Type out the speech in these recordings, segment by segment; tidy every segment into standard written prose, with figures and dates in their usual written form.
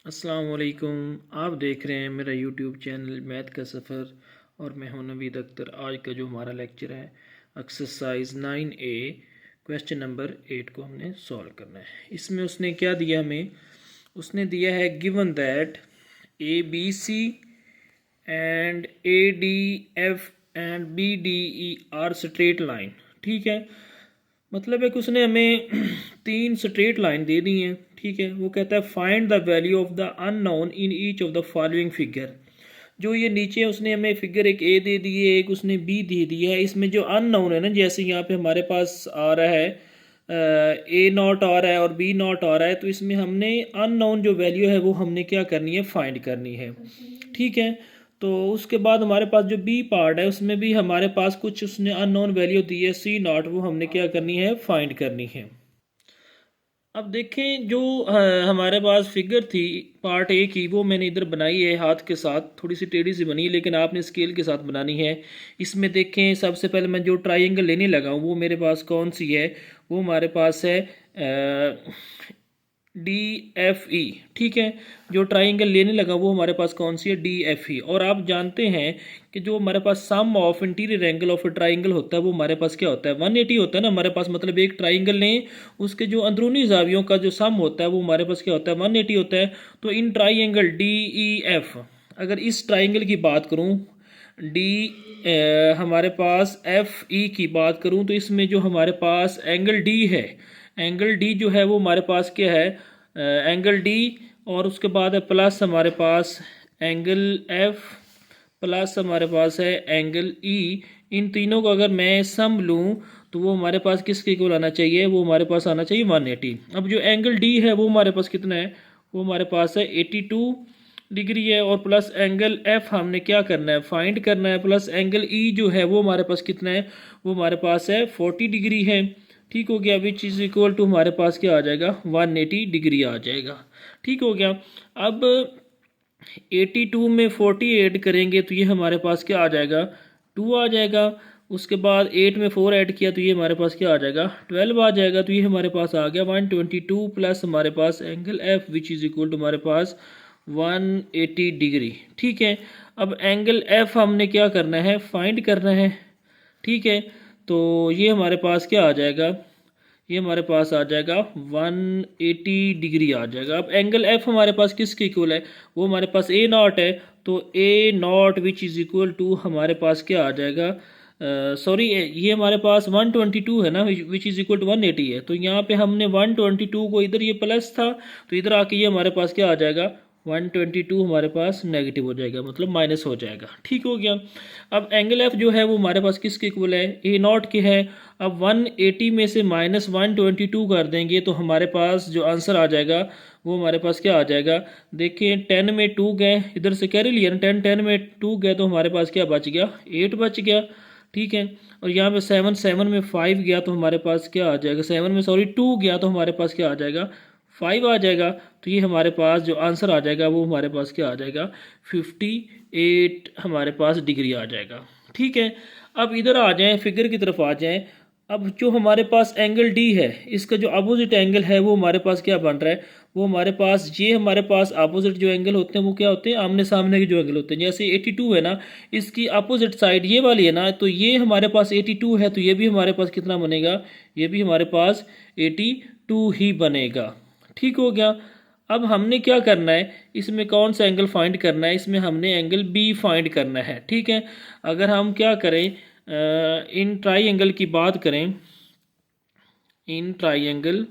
अस्सलाम वालेकुम। आप देख रहे हैं मेरा यूट्यूब चैनल मैथ का सफ़र और मैं हूं नवीद अख्तर। आज का जो हमारा लेक्चर है एक्सरसाइज 9A क्वेश्चन नंबर 8 को हमने सॉल्व करना है। इसमें उसने क्या दिया हमें, उसने दिया है given that ABC and ADF and BDE are straight line. ठीक है, मतलब है कि उसने हमें तीन स्ट्रेट लाइन दे दी हैं। ठीक है, वो कहता है find the value of the unknown in each of the following figure. जो ये नीचे उसने हमें फिगर एक ए दे दी है, एक उसने बी दे दी है। इसमें जो अननोन है ना, जैसे यहाँ पे हमारे पास आ रहा है ए नॉट आ रहा है और बी नॉट आ रहा है, तो इसमें हमने अननोन जो वैल्यू है वो हमने क्या करनी है, फाइंड करनी है। ठीक है, तो उसके बाद हमारे पास जो बी पार्ट है उसमें भी हमारे पास कुछ उसने अननोन वैल्यू दी है सी नॉट, वो हमने क्या करनी है, फाइंड करनी है। अब देखें जो हमारे पास फिगर थी पार्ट ए की, वो मैंने इधर बनाई है हाथ के साथ, थोड़ी सी टेढ़ी सी बनी है लेकिन आपने स्केल के साथ बनानी है। इसमें देखें सबसे पहले मैं जो ट्राइंगल लेने लगा हूँ वो मेरे पास कौन सी है, वो हमारे पास है DFE। ठीक है, जो ट्राइंगल लेने लगा वो हमारे पास कौन सी है, DFE। और आप जानते हैं कि जो हमारे पास sum of interior angle of triangle होता है वो हमारे पास क्या होता है, 180 होता है ना हमारे पास। मतलब एक ट्राइंगल लें, उसके जो अंदरूनी जावियों का जो सम होता है वो हमारे पास क्या होता है, 180 होता है। तो इन ट्राइंगल DEF, अगर इस ट्राइंगल की बात करूँ, डी हमारे पास FE की बात करूं, तो इसमें जो हमारे पास एंगल D है, एंगल D जो है वो हमारे पास क्या है, एंगल D, और उसके बाद है प्लस हमारे पास एंगल F, प्लस हमारे पास है एंगल E। इन तीनों को अगर मैं सम लूँ तो वो हमारे पास किसके इक्वल आना चाहिए, वो हमारे पास आना चाहिए 180। अब जो एंगल D है वो हमारे पास कितना है, वो हमारे पास है 82 डिग्री है, और प्लस एंगल F हमने क्या करना है, फाइंड करना है। प्लस एंगल E जो है वो हमारे पास कितना है, वो हमारे पास है 40 डिग्री है। ठीक हो गया, विच इज़ इक्वल टू हमारे पास क्या आ जाएगा, 180 डिग्री आ जाएगा। ठीक हो गया। अब 82 में 40 ऐड करेंगे तो ये हमारे पास क्या आ जाएगा, 2 आ जाएगा। उसके बाद 8 में 4 ऐड किया तो ये हमारे पास क्या आ जाएगा, 12 आ जाएगा। तो ये हमारे पास आ गया 122 प्लस हमारे पास angle F which is equal to हमारे पास 180 डिग्री। ठीक है, अब एंगल F हमने क्या करना है, फाइंड करना है। ठीक है, तो ये हमारे पास क्या आ जाएगा, ये हमारे पास आ जाएगा 180 डिग्री आ जाएगा। अब एंगल F हमारे पास किसके इक्वल है, वो हमारे पास ए नॉट है। तो A naught which is equal to हमारे पास क्या आ जाएगा, सॉरी ये हमारे पास 122 है ना, विच इज़ इक्वल टू 180 है। तो यहाँ पे हमने 122 को, इधर ये प्लस था तो इधर आके ये हमारे पास क्या आ जाएगा, 122 हमारे पास नेगेटिव हो जाएगा, मतलब माइनस हो जाएगा। ठीक हो गया। अब एंगल एफ जो है वो हमारे पास किसके इक्वल है, ए नॉट के है। अब 180 में से माइनस 122 कर देंगे तो हमारे पास जो आंसर आ जाएगा वो हमारे पास क्या आ जाएगा, देखिए 10 में 2 गए, इधर से कैरी लिया ना, 10 10 में 2 गए तो हमारे पास क्या बच गया, 8 बच गया। ठीक है, और यहाँ पे 7 7 में 5 गया तो हमारे पास क्या आ जाएगा, 7 में सॉरी 2 गया तो हमारे पास क्या आ जाएगा, 5 आ जाएगा। तो ये हमारे पास जो आंसर आ जाएगा वो हमारे पास क्या आ जाएगा, 58 हमारे पास डिग्री आ जाएगा। ठीक है, अब इधर आ जाएं, फिगर की तरफ आ जाएं। अब जो हमारे पास एंगल डी है, इसका जो अपोजिट एंगल है वो हमारे पास क्या बन रहा है, वो हमारे पास ये हमारे पास अपोजिट जो एंगल होते हैं वो क्या होते हैं, आमने सामने के जो एंगल होते हैं। जैसे 82 है ना, इसकी अपोजिट साइड ये वाली है ना, तो ये हमारे पास 82 है, तो ये भी हमारे पास कितना बनेगा, ये भी हमारे पास 82 ही बनेगा। ठीक हो गया। अब हमने क्या करना है, इसमें कौन सा एंगल फाइंड करना है, इसमें हमने एंगल बी फाइंड करना है। ठीक है, अगर हम क्या करें, इन ट्राइंगल की बात करें, इन ट्राइंगल,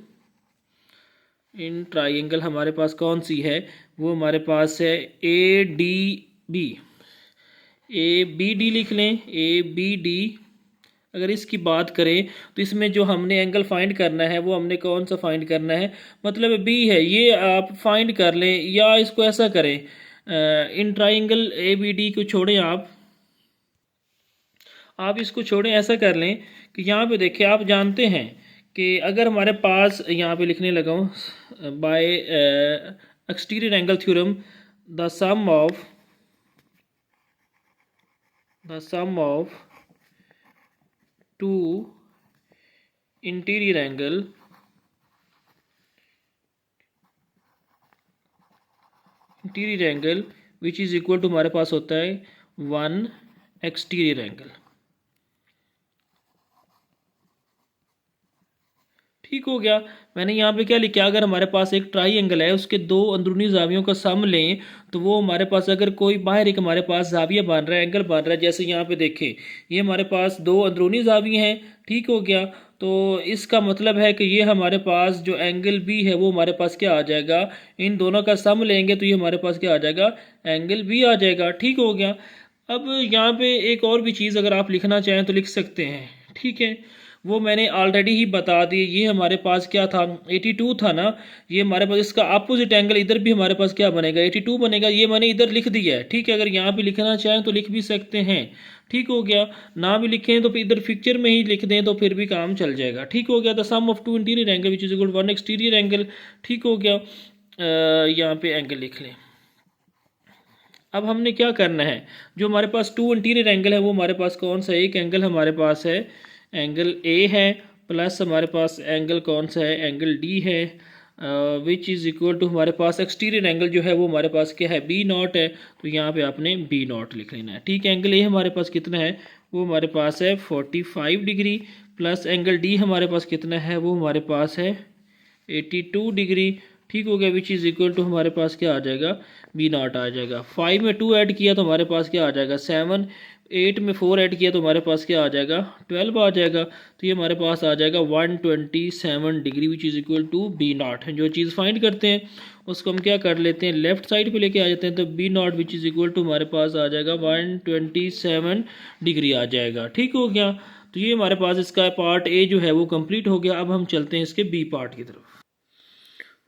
इन ट्राइंगल हमारे पास कौन सी है, वो हमारे पास है ADB, ABD लिख लें, ABD। अगर इसकी बात करें तो इसमें जो हमने एंगल फाइंड करना है वो हमने कौन सा फाइंड करना है, मतलब बी है, ये आप फाइंड कर लें या इसको ऐसा करें, इन ट्राइंगल ABD को छोड़ें, आप इसको छोड़ें, ऐसा कर लें कि यहाँ पे देखिए, आप जानते हैं कि अगर हमारे पास, यहाँ पे लिखने लगा हूँ, by exterior angle theorem, the sum of, the sum of two interior angle interior angle which is equal to हमारे पास होता है 1 एक्सटीरियर एंगल। ठीक हो गया। मैंने यहाँ पे क्या लिखा, अगर हमारे पास एक ट्राई एंगल है उसके दो अंदरूनी जावियों का सम लें तो वो हमारे पास अगर कोई बाहर एक हमारे पास जाविया बन रहा है, एंगल बन रहा है, जैसे यहाँ पे देखें ये हमारे पास दो अंदरूनी जाविये हैं। ठीक हो गया। तो इसका मतलब है कि ये हमारे पास जो एंगल बी है वो हमारे पास क्या आ जाएगा, इन दोनों का सम लेंगे तो ये हमारे पास क्या आ जाएगा, एंगल बी आ जाएगा। ठीक हो गया। अब यहाँ पे एक और भी चीज़ अगर आप लिखना चाहें तो लिख सकते हैं। ठीक है, वो मैंने ऑलरेडी ही बता दी। ये हमारे पास क्या था, 82 था ना, ये हमारे पास इसका अपोजिट एंगल इधर भी हमारे पास क्या बनेगा, 82 बनेगा। ये मैंने इधर लिख दिया है। ठीक है, अगर यहाँ पे लिखना चाहें तो लिख भी सकते हैं। ठीक हो गया। ना भी लिखें तो फिर इधर पिक्चर में ही लिख दें तो फिर भी काम चल जाएगा। ठीक हो गया। The sum of two interior angle which is equal to 1 exterior angle. ठीक हो गया। यहाँ पे एंगल लिख लें। अब हमने क्या करना है, जो हमारे पास टू इंटीरियर एंगल है वो हमारे पास कौन सा, एक एंगल हमारे पास है एंगल ए है, प्लस हमारे पास एंगल कौन सा है, एंगल डी है, विच इज़ इक्वल टू हमारे पास एक्सटीरियर एंगल जो है वो हमारे पास क्या है, बी नॉट है। तो यहाँ पे आपने बी नॉट लिख लेना है। ठीक है, एंगल ए हमारे पास कितना है, वो हमारे पास है 45 डिग्री, प्लस एंगल डी हमारे पास कितना है, वो हमारे पास है 82 डिग्री। ठीक हो गया। विच इज़ इक्वल टू हमारे पास क्या आ जाएगा, बी नॉट आ जाएगा। 5 में 2 ऐड किया तो हमारे पास क्या आ जाएगा 7, 8 में 4 ऐड किया तो हमारे पास क्या आ जाएगा 12 आ जाएगा। तो ये हमारे पास आ जाएगा 127 degree which is equal to B naught. जो चीज़ फाइंड करते हैं उसको हम क्या कर लेते हैं, लेफ्ट साइड पे लेके आ जाते हैं। तो B naught which is equal to हमारे पास आ जाएगा 127 डिग्री आ जाएगा। ठीक हो गया। तो ये हमारे पास इसका पार्ट ए जो है वो कंप्लीट हो गया। अब हम चलते हैं इसके बी पार्ट की तरफ।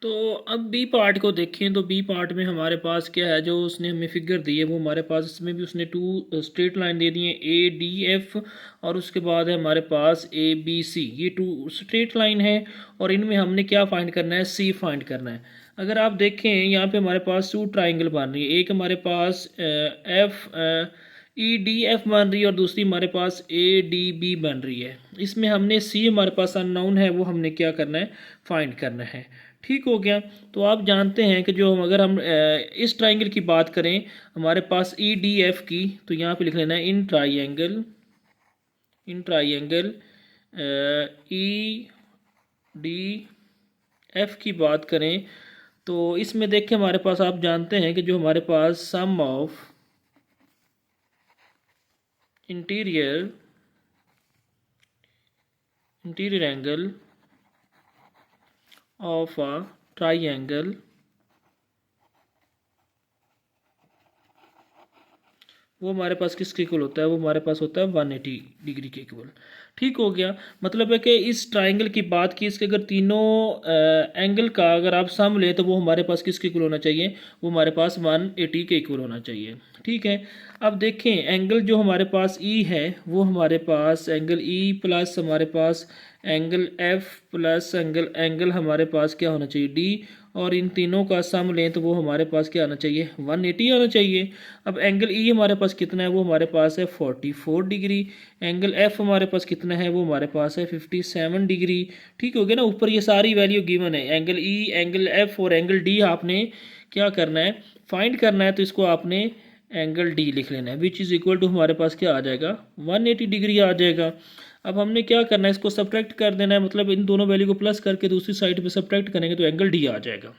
तो अब बी पार्ट को देखें तो बी पार्ट में हमारे पास क्या है, जो उसने हमें फिगर दी है वो हमारे पास, इसमें भी उसने टू स्ट्रेट लाइन दे दी है ए डी एफ, और उसके बाद है हमारे पास ए बी सी। ये टू स्ट्रेट लाइन है और इनमें हमने क्या फाइंड करना है, सी फाइंड करना है। अगर आप देखें यहाँ पे हमारे पास टू ट्राइंगल बन रही है, एक हमारे पास एफ ई डी एफ बन रही है और दूसरी हमारे पास ए डी बी बन रही है। इसमें हमने सी हमारे पास अननोन है वो हमने क्या करना है, फाइंड करना है। ठीक हो गया। तो आप जानते हैं कि जो अगर हम इस ट्राइंगल की बात करें हमारे पास ई डी एफ की, तो यहाँ पे लिख लेना है in triangle E D F की बात करें तो इसमें देखें हमारे पास आप जानते हैं कि जो हमारे पास sum of interior angle of a triangle वो हमारे पास किसके इक्वल होता है, वो हमारे पास होता है 180 डिग्री के इक्वल। ठीक हो गया। मतलब है कि इस ट्राइंगल की बात की, इसके अगर तीनों एंगल का अगर आप सम लें तो वो हमारे पास किसके इक्वल होना चाहिए, वो हमारे पास 180 के इक्वल होना चाहिए। ठीक है। अब देखें एंगल जो हमारे पास ई है वो हमारे पास एंगल ई प्लस हमारे पास एंगल एफ प्लस एंगल हमारे पास क्या होना चाहिए, डी, और इन तीनों का सम लें तो वो हमारे पास क्या आना चाहिए, 180 आना चाहिए। अब एंगल ई हमारे पास कितना है, वो हमारे पास है 44 डिग्री। एंगल एफ हमारे पास कितना है, वो हमारे पास है 57 डिग्री। ठीक हो गया ना। ऊपर ये सारी वैल्यू गिवन है, एंगल ई, एंगल एफ और एंगल डी आपने क्या करना है, फाइंड करना है। तो इसको आपने एंगल डी लिख लेना है विच इज़ इक्वल टू हमारे पास क्या आ जाएगा, 180 डिग्री आ जाएगा। अब हमने क्या करना है, इसको सब्ट्रैक्ट कर देना है, मतलब इन दोनों वैल्यू को प्लस करके दूसरी साइड पे सब्ट्रैक्ट करेंगे तो एंगल डी आ जाएगा।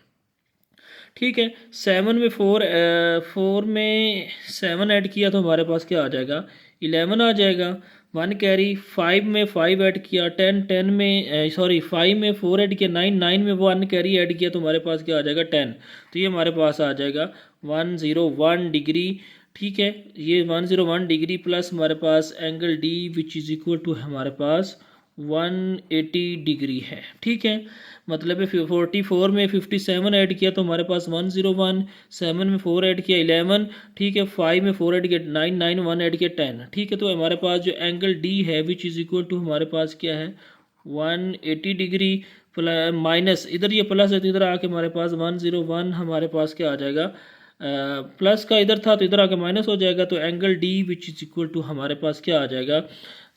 ठीक है। 7 में 4 में 7 ऐड किया तो हमारे पास क्या आ जाएगा, 11 आ जाएगा। 1 कैरी। 5 में 5 ऐड किया, 10 में 5 में 4 ऐड किया, 9 में 1 कैरी ऐड किया तो हमारे पास क्या आ जाएगा 10। तो ये हमारे पास आ जाएगा 101 डिग्री। ठीक है। ये 101 डिग्री प्लस हमारे पास angle D which is equal to हमारे पास 180 डिग्री है। ठीक है। मतलब है 44 में 57 ऐड किया तो हमारे पास 101, 7 में 4 ऐड किया 11, ठीक है, 5 में 4 ऐड किया 9, 1 ऐड किया 10। ठीक है। तो हमारे पास जो एंगल डी है विच इज़ इक्वल टू हमारे पास क्या है, 180 डिग्री प्लस माइनस, इधर ये प्लस है तो इधर आके हमारे पास 101 हमारे पास क्या आ जाएगा, प्लस का इधर था तो इधर आके माइनस हो जाएगा। तो angle D which is equal to हमारे पास क्या आ जाएगा,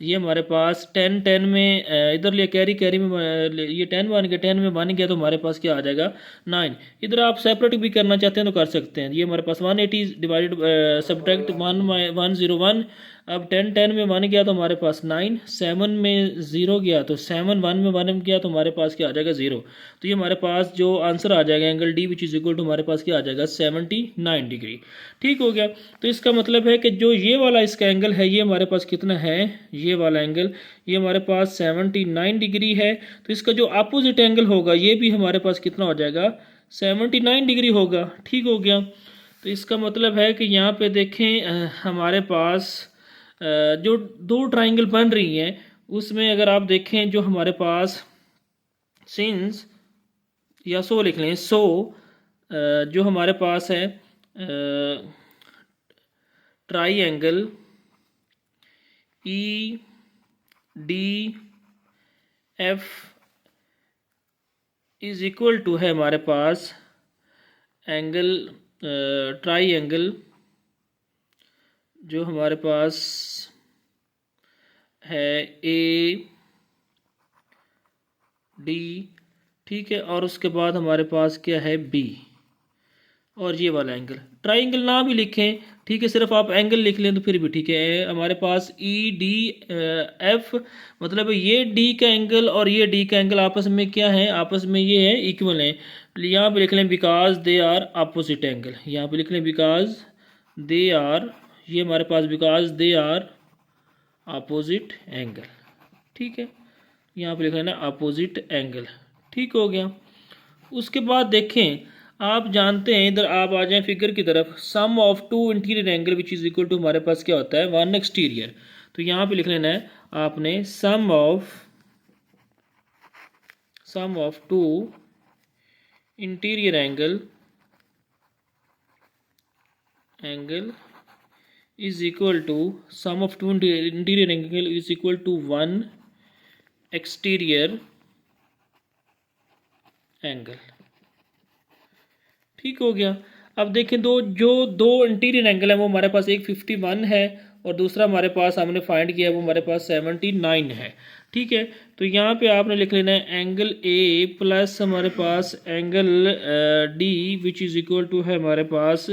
ये हमारे पास 10 10 में इधर लिया कैरी कैरी में ये 10 बन गया, 10 में बन गया तो हमारे पास क्या आ जाएगा 9। इधर आप सेपरेट भी करना चाहते हैं तो कर सकते हैं। ये हमारे पास 180 डिवाइडेड सब्ट्रैक्ट 101। अब 10 10 में 1 गया तो हमारे पास 9, 7 में 0 गया तो 7, 1 में 1 गया तो हमारे पास क्या आ जाएगा 0। तो ये हमारे पास जो आंसर आ जाएगा angle D which is equal to हमारे पास क्या आ जाएगा 79 डिग्री। ठीक हो गया। तो इसका मतलब है कि जो ये वाला इसका एंगल है ये हमारे पास कितना है, ये वाला एंगल ये हमारे पास 79 डिग्री है। तो इसका जो अपोजिट एंगल होगा ये भी हमारे पास कितना हो जाएगा 79 डिग्री होगा। ठीक हो गया। तो इसका मतलब है कि यहाँ पे देखें हमारे पास जो दो ट्राइंगल बन रही हैं उसमें अगर आप देखें जो हमारे पास सिंस या सो लिख लें, सो जो हमारे पास है triangle E D F is equal to है हमारे पास एंगल ट्राई एंगल जो हमारे पास है ए डी, ठीक है, और उसके बाद हमारे पास क्या है बी, और ये वाला एंगल ट्राइंगल ना भी लिखें ठीक है, सिर्फ आप एंगल लिख लें तो फिर भी ठीक है। हमारे पास ई डी एफ मतलब ये डी का एंगल और ये डी का एंगल आपस में क्या है, आपस में ये है इक्वल है। यहाँ पे लिख लें because they are opposite angle, यहाँ पे लिख लें बिकॉज दे आर, ये हमारे पास because they are opposite angle. ठीक है, यहाँ पे लिख लेना अपोजिट एंगल। ठीक हो गया। उसके बाद देखें आप जानते हैं इधर आप आ जाएं फिगर की तरफ, sum of two interior angle which is equal to हमारे पास क्या होता है 1 एक्सटीरियर। तो यहाँ पे लिख लेना है आपने sum of two interior angle is equal to sum of two interior angle is equal to 1 exterior angle. ठीक हो गया। अब देखें दो इंटीरियर एंगल है वो हमारे पास एक 51 है और दूसरा हमारे पास हमने फाइंड किया है वो हमारे पास 79 है। ठीक है, तो यहाँ पे आपने लिख लेना है एंगल ए प्लस हमारे पास angle D which is equal to है हमारे पास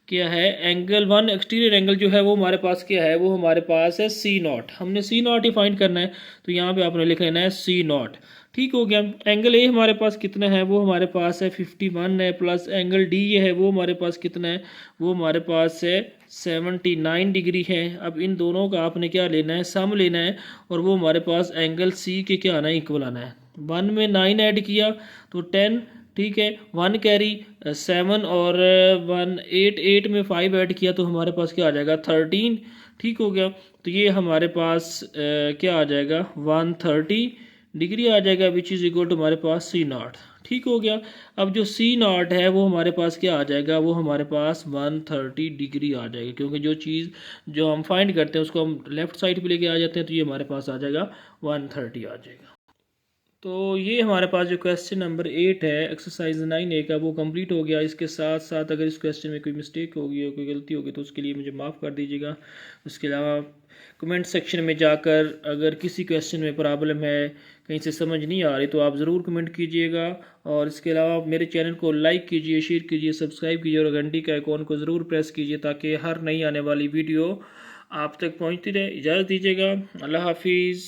क्या है एंगल 1 एक्सटीरियर एंगल जो है वो हमारे पास क्या है, वो हमारे पास है C0। हमने C0 ही फाइंड करना है तो यहाँ पे आपने लिख लेना है C0। ठीक हो गया। एंगल ए हमारे पास कितना है, वो हमारे पास है 51 है, प्लस एंगल डी ये है वो हमारे पास कितना है, वो हमारे पास है 79 डिग्री है। अब इन दोनों का आपने क्या लेना है, सम लेना है, और वो हमारे पास एंगल सी के क्या आना है, इक्वल आना है। 1 में 9 ऐड किया तो 10, ठीक है, 1 कैरी 7 और 1 8, 8 में 5 ऐड किया तो हमारे पास क्या आ जाएगा 13। ठीक हो गया। तो ये हमारे पास क्या आ जाएगा 130 डिग्री आ जाएगा विच इज़ इक्वल टू हमारे पास C0। ठीक हो गया। अब जो C0 है वो हमारे पास क्या आ जाएगा, वो हमारे पास 130 डिग्री आ जाएगा, क्योंकि जो चीज़ जो हम फाइंड करते हैं उसको हम लेफ़्ट साइड पे लेके आ जाते हैं तो ये हमारे पास आ जाएगा 130 आ जाएगा। तो ये हमारे पास जो क्वेश्चन नंबर 8 है एक्सरसाइज 9A का वो कंप्लीट हो गया। इसके साथ साथ अगर इस क्वेश्चन में कोई मिस्टेक होगी या कोई गलती होगी तो उसके लिए मुझे माफ़ कर दीजिएगा। उसके अलावा कमेंट सेक्शन में जाकर अगर किसी क्वेश्चन में प्रॉब्लम है, कहीं से समझ नहीं आ रही, तो आप ज़रूर कमेंट कीजिएगा। और इसके अलावा मेरे चैनल को लाइक कीजिए, शेयर कीजिए, सब्सक्राइब कीजिए और घंटी के आइकॉन को ज़रूर प्रेस कीजिए ताकि हर नई आने वाली वीडियो आप तक पहुँचती रहे। इजाज़त दीजिएगा। अल्लाह हाफिज़।